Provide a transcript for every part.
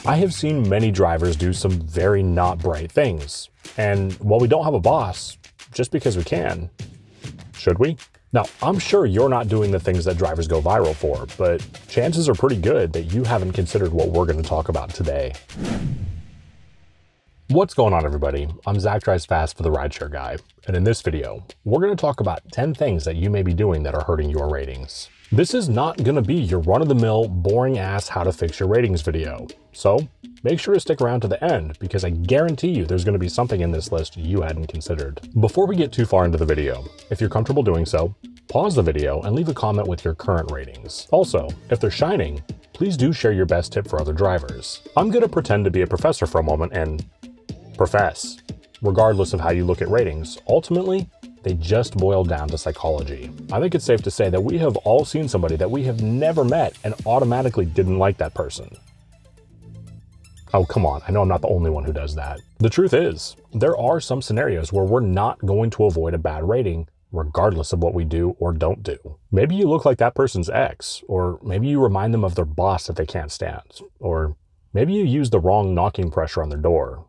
I have seen many drivers do some very not bright things. And while we don't have a boss, just because we can, should we? Now, I'm sure you're not doing the things that drivers go viral for, but chances are pretty good that you haven't considered what we're going to talk about today. What's going on, everybody? I'm Zach Drives Fast for the RideShare Guy, and in this video, we're going to talk about 10 things that you may be doing that are hurting your ratings. This is not going to be your run-of-the-mill, boring-ass how to fix your ratings video, so make sure to stick around to the end because I guarantee you there's going to be something in this list you hadn't considered. Before we get too far into the video, if you're comfortable doing so, pause the video and leave a comment with your current ratings. Also, if they're shining, please do share your best tip for other drivers. I'm going to pretend to be a professor for a moment and profess. Regardless of how you look at ratings, ultimately, they just boil down to psychology. I think it's safe to say that we have all seen somebody that we have never met and automatically didn't like that person. Oh, come on, I know I'm not the only one who does that. The truth is, there are some scenarios where we're not going to avoid a bad rating regardless of what we do or don't do. Maybe you look like that person's ex, or maybe you remind them of their boss that they can't stand, or maybe you use the wrong knocking pressure on their door.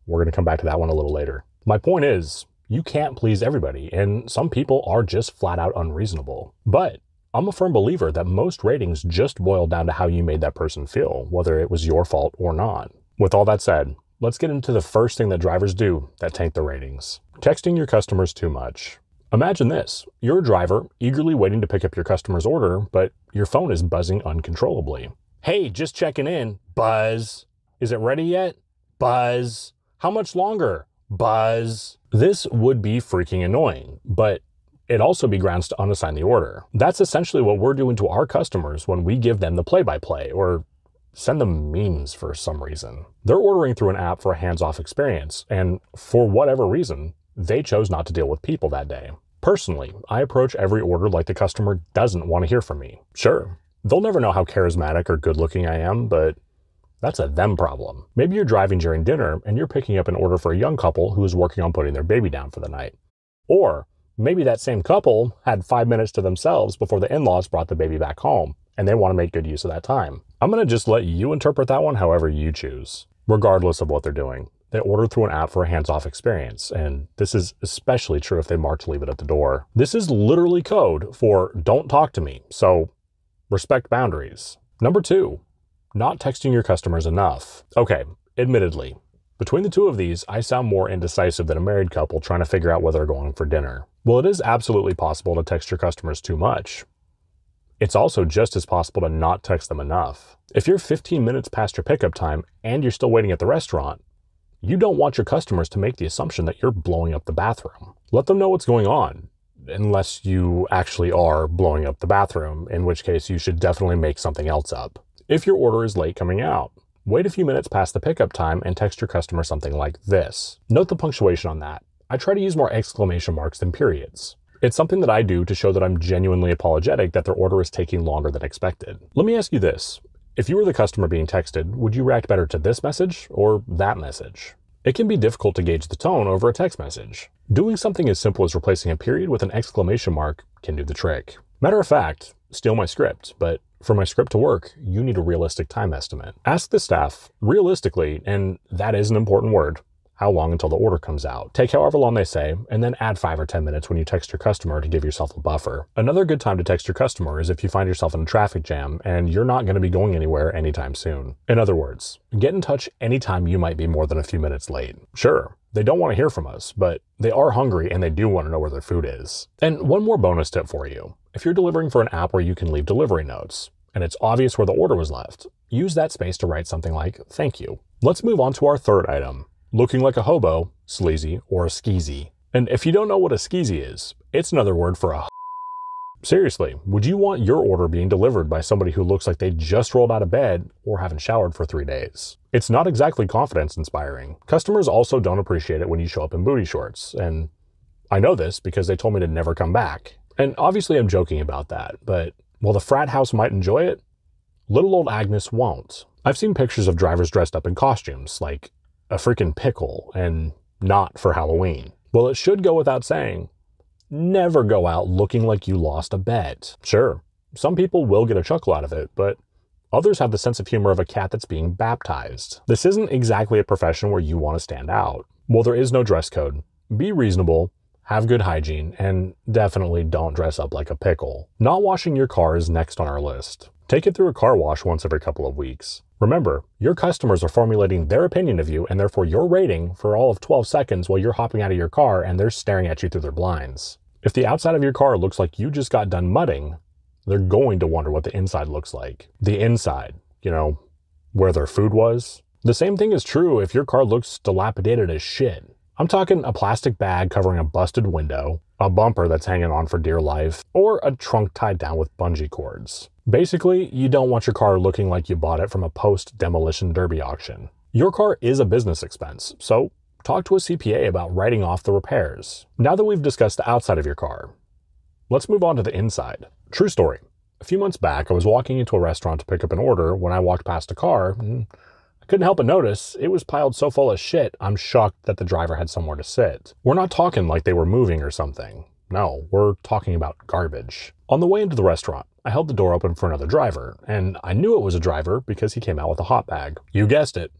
We're going to come back to that one a little later. My point is, you can't please everybody, and some people are just flat out unreasonable. But I'm a firm believer that most ratings just boil down to how you made that person feel, whether it was your fault or not. With all that said, let's get into the first thing that drivers do that tank the ratings. Texting your customers too much. Imagine this. You're a driver eagerly waiting to pick up your customer's order, but your phone is buzzing uncontrollably. Hey, just checking in. Buzz. Is it ready yet? Buzz. How much longer? Buzz. This would be freaking annoying, but it'd also be grounds to unassign the order. That's essentially what we're doing to our customers when we give them the play-by-play or send them memes for some reason. They're ordering through an app for a hands-off experience, and for whatever reason, they chose not to deal with people that day. Personally, I approach every order like the customer doesn't want to hear from me. Sure, they'll never know how charismatic or good-looking I am, but that's a them problem. Maybe you're driving during dinner and you're picking up an order for a young couple who is working on putting their baby down for the night. Or maybe that same couple had 5 minutes to themselves before the in-laws brought the baby back home and they want to make good use of that time. I'm going to just let you interpret that one however you choose. Regardless of what they're doing, they order through an app for a hands-off experience, and this is especially true if they mark to leave it at the door. This is literally code for don't talk to me, so respect boundaries. Number 2. Not texting your customers enough. Okay, admittedly, between the two of these, I sound more indecisive than a married couple trying to figure out whether they're going for dinner. Well, it is absolutely possible to text your customers too much. It's also just as possible to not text them enough. If you're 15 minutes past your pickup time and you're still waiting at the restaurant, you don't want your customers to make the assumption that you're blowing up the bathroom. Let them know what's going on, unless you actually are blowing up the bathroom, in which case you should definitely make something else up. If your order is late coming out, wait a few minutes past the pickup time and text your customer something like this. Note the punctuation on that. I try to use more exclamation marks than periods. It's something that I do to show that I'm genuinely apologetic that their order is taking longer than expected. Let me ask you this. If you were the customer being texted, would you react better to this message or that message? It can be difficult to gauge the tone over a text message. Doing something as simple as replacing a period with an exclamation mark can do the trick. Matter of fact, steal my script, but for my script to work, you need a realistic time estimate. Ask the staff, realistically, and that is an important word, how long until the order comes out. Take however long they say, and then add 5 or 10 minutes when you text your customer to give yourself a buffer. Another good time to text your customer is if you find yourself in a traffic jam and you're not going to be going anywhere anytime soon. In other words, get in touch anytime you might be more than a few minutes late. Sure, they don't want to hear from us, but they are hungry and they do want to know where their food is. And one more bonus tip for you. If you're delivering for an app where you can leave delivery notes, and it's obvious where the order was left, use that space to write something like, thank you. Let's move on to our third item, looking like a hobo, sleazy, or a skeezy. And if you don't know what a skeezy is, it's another word for a Seriously, would you want your order being delivered by somebody who looks like they just rolled out of bed or haven't showered for 3 days? It's not exactly confidence inspiring. Customers also don't appreciate it when you show up in booty shorts, and I know this because they told me to never come back. And obviously I'm joking about that, but while the frat house might enjoy it, little old Agnes won't. I've seen pictures of drivers dressed up in costumes, like a freaking pickle, and not for Halloween. Well, it should go without saying, never go out looking like you lost a bet. Sure, some people will get a chuckle out of it, but Others have the sense of humor of a cat that's being baptized. This isn't exactly a profession where you want to stand out. While there is no dress code, be reasonable, have good hygiene, and definitely don't dress up like a pickle. Not washing your car is next on our list. Take it through a car wash once every couple of weeks. Remember, your customers are formulating their opinion of you and therefore your rating for all of 12 seconds while you're hopping out of your car and they're staring at you through their blinds. If the outside of your car looks like you just got done mudding, they're going to wonder what the inside looks like. The inside, where their food was. The same thing is true if your car looks dilapidated as shit. I'm talking a plastic bag covering a busted window, a bumper that's hanging on for dear life, or a trunk tied down with bungee cords. Basically, you don't want your car looking like you bought it from a post-demolition derby auction. Your car is a business expense, so talk to a CPA about writing off the repairs. Now that we've discussed the outside of your car, let's move on to the inside. True story. A few months back, I was walking into a restaurant to pick up an order when I walked past a car, and I couldn't help but notice it was piled so full of shit, I'm shocked that the driver had somewhere to sit. We're not talking like they were moving or something. No, we're talking about garbage. On the way into the restaurant, I held the door open for another driver, and I knew it was a driver because he came out with a hot bag. You guessed it.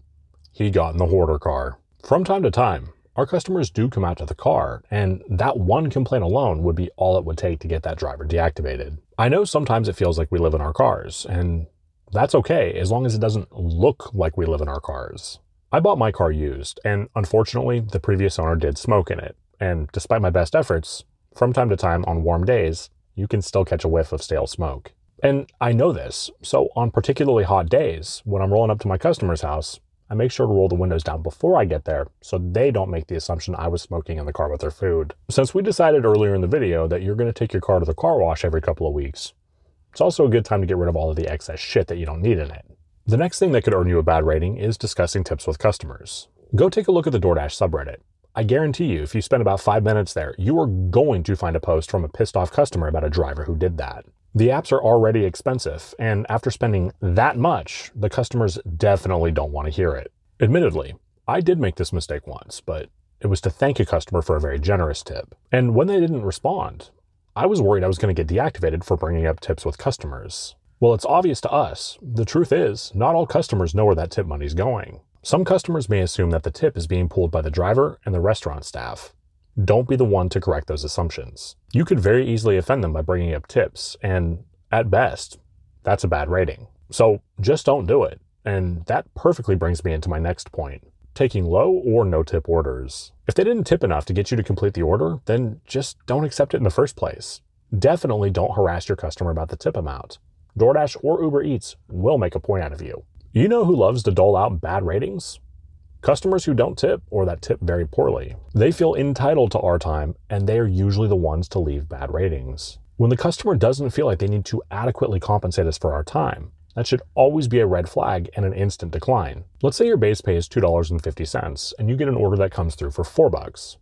He got in the hoarder car. From time to time, our customers do come out to the car, and that one complaint alone would be all it would take to get that driver deactivated. I know sometimes it feels like we live in our cars, and that's okay as long as it doesn't look like we live in our cars. I bought my car used, and unfortunately, the previous owner did smoke in it, and despite my best efforts, from time to time on warm days, you can still catch a whiff of stale smoke. And I know this, so on particularly hot days, when I'm rolling up to my customer's house, I make sure to roll the windows down before I get there so they don't make the assumption I was smoking in the car with their food. Since we decided earlier in the video that you're going to take your car to the car wash every couple of weeks, it's also a good time to get rid of all of the excess shit that you don't need in it. The next thing that could earn you a bad rating is discussing tips with customers. Go take a look at the DoorDash subreddit. I guarantee you, if you spend about 5 minutes there, you are going to find a post from a pissed off customer about a driver who did that. The apps are already expensive, and after spending that much, the customers definitely don't want to hear it. Admittedly, I did make this mistake once, but it was to thank a customer for a very generous tip. And when they didn't respond, I was worried I was going to get deactivated for bringing up tips with customers. Well, it's obvious to us. The truth is, not all customers know where that tip money's going. Some customers may assume that the tip is being pulled by the driver and the restaurant staff. Don't be the one to correct those assumptions. You could very easily offend them by bringing up tips, and at best, that's a bad rating. So just don't do it. And that perfectly brings me into my next point, taking low or no tip orders. If they didn't tip enough to get you to complete the order, then just don't accept it in the first place. Definitely don't harass your customer about the tip amount. DoorDash or Uber Eats will make a point out of you. You know who loves to dole out bad ratings? Customers who don't tip or that tip very poorly. They feel entitled to our time, and they are usually the ones to leave bad ratings. When the customer doesn't feel like they need to adequately compensate us for our time, that should always be a red flag and an instant decline. Let's say your base pay is $2.50 and you get an order that comes through for $4.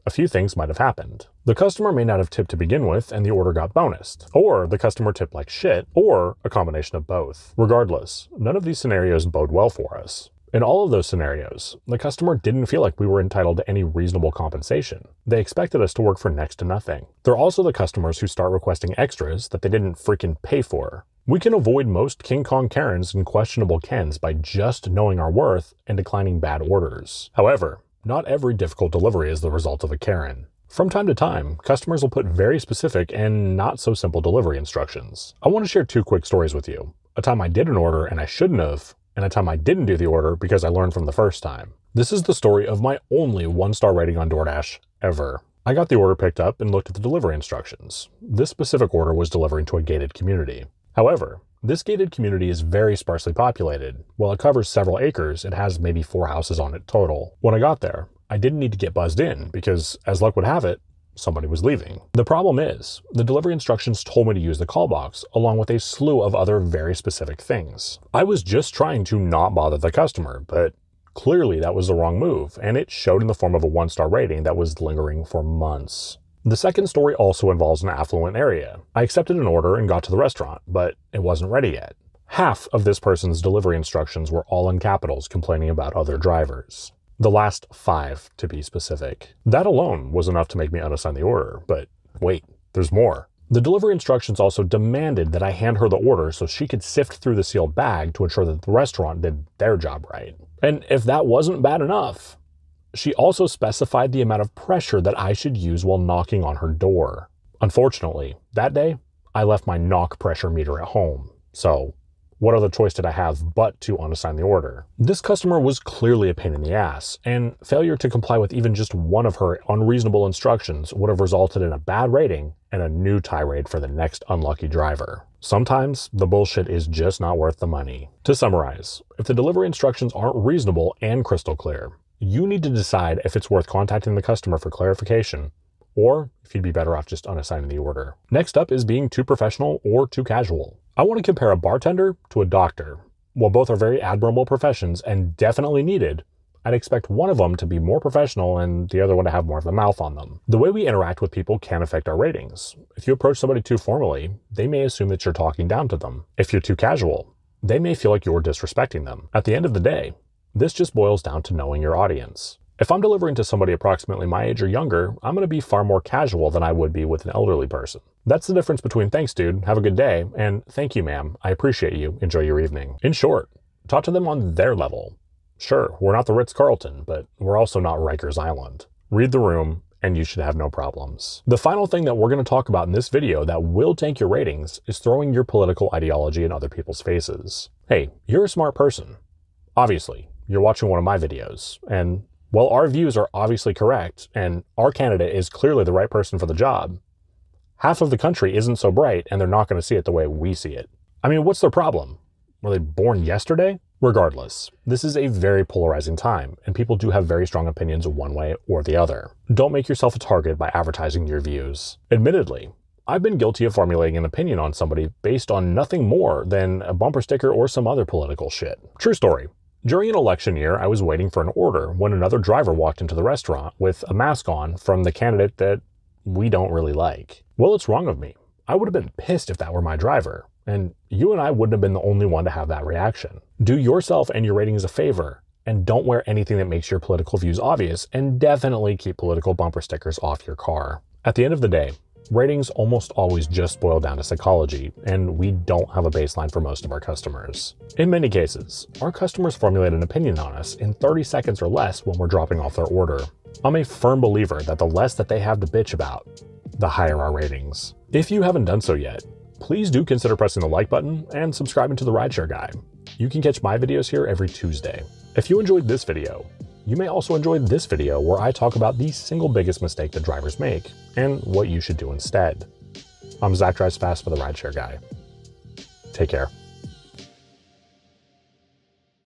A few things might have happened. The customer may not have tipped to begin with and the order got bonused, or the customer tipped like shit, or a combination of both. Regardless, none of these scenarios bode well for us. In all of those scenarios, the customer didn't feel like we were entitled to any reasonable compensation. They expected us to work for next to nothing. They're also the customers who start requesting extras that they didn't freaking pay for. We can avoid most King Kong Karens and questionable Kens by just knowing our worth and declining bad orders. However, not every difficult delivery is the result of a Karen. From time to time, customers will put very specific and not so simple delivery instructions. I want to share 2 quick stories with you. A time I did an order and I shouldn't have, and a time I didn't do the order because I learned from the first time. This is the story of my only 1-star rating on DoorDash ever. I got the order picked up and looked at the delivery instructions. This specific order was delivering to a gated community. However, this gated community is very sparsely populated. While it covers several acres, it has maybe 4 houses on it total. When I got there, I didn't need to get buzzed in because, as luck would have it, somebody was leaving. The problem is, the delivery instructions told me to use the call box, along with a slew of other very specific things. I was just trying to not bother the customer, but clearly that was the wrong move, and it showed in the form of a 1-star rating that was lingering for months. The second story also involves an affluent area. I accepted an order and got to the restaurant, but it wasn't ready yet. Half of this person's delivery instructions were all in capitals complaining about other drivers. The last 5, to be specific. That alone was enough to make me unassign the order, but wait, there's more. The delivery instructions also demanded that I hand her the order so she could sift through the sealed bag to ensure that the restaurant did their job right. And if that wasn't bad enough, she also specified the amount of pressure that I should use while knocking on her door. Unfortunately, that day, I left my knock pressure meter at home, so what other choice did I have but to unassign the order? This customer was clearly a pain in the ass, and failure to comply with even just one of her unreasonable instructions would have resulted in a bad rating and a new tirade for the next unlucky driver. Sometimes the bullshit is just not worth the money. To summarize, if the delivery instructions aren't reasonable and crystal clear, you need to decide if it's worth contacting the customer for clarification, or if you'd be better off just unassigning the order. Next up is being too professional or too casual. I want to compare a bartender to a doctor. While both are very admirable professions and definitely needed, I'd expect one of them to be more professional and the other one to have more of a mouth on them. The way we interact with people can affect our ratings. If you approach somebody too formally, they may assume that you're talking down to them. If you're too casual, they may feel like you're disrespecting them. At the end of the day, this just boils down to knowing your audience. If I'm delivering to somebody approximately my age or younger, I'm going to be far more casual than I would be with an elderly person. That's the difference between "thanks dude, have a good day" and "thank you ma'am, I appreciate you, enjoy your evening." In short, talk to them on their level. Sure, we're not the Ritz-Carlton, but we're also not Rikers Island. Read the room, and you should have no problems. The final thing that we're going to talk about in this video that will tank your ratings is throwing your political ideology in other people's faces. Hey, you're a smart person. Obviously, you're watching one of my videos, and while our views are obviously correct, and our candidate is clearly the right person for the job, half of the country isn't so bright and they're not going to see it the way we see it. I mean, what's their problem? Were they born yesterday? Regardless, this is a very polarizing time, and people do have very strong opinions one way or the other. Don't make yourself a target by advertising your views. Admittedly, I've been guilty of formulating an opinion on somebody based on nothing more than a bumper sticker or some other political shit. True story. During an election year, I was waiting for an order when another driver walked into the restaurant with a mask on from the candidate that we don't really like. Well, it's wrong of me. I would have been pissed if that were my driver, and you and I wouldn't have been the only one to have that reaction. Do yourself and your ratings a favor, and don't wear anything that makes your political views obvious, and definitely keep political bumper stickers off your car. At the end of the day, ratings almost always just boil down to psychology, and we don't have a baseline for most of our customers. In many cases, our customers formulate an opinion on us in 30 seconds or less when we're dropping off their order. I'm a firm believer that the less that they have to bitch about, the higher our ratings. If you haven't done so yet, please do consider pressing the like button and subscribing to the RideShare Guy. You can catch my videos here every Tuesday. If you enjoyed this video, you may also enjoy this video where I talk about the single biggest mistake that drivers make and what you should do instead. I'm Zach Drives Fast for the RideShare Guy. Take care.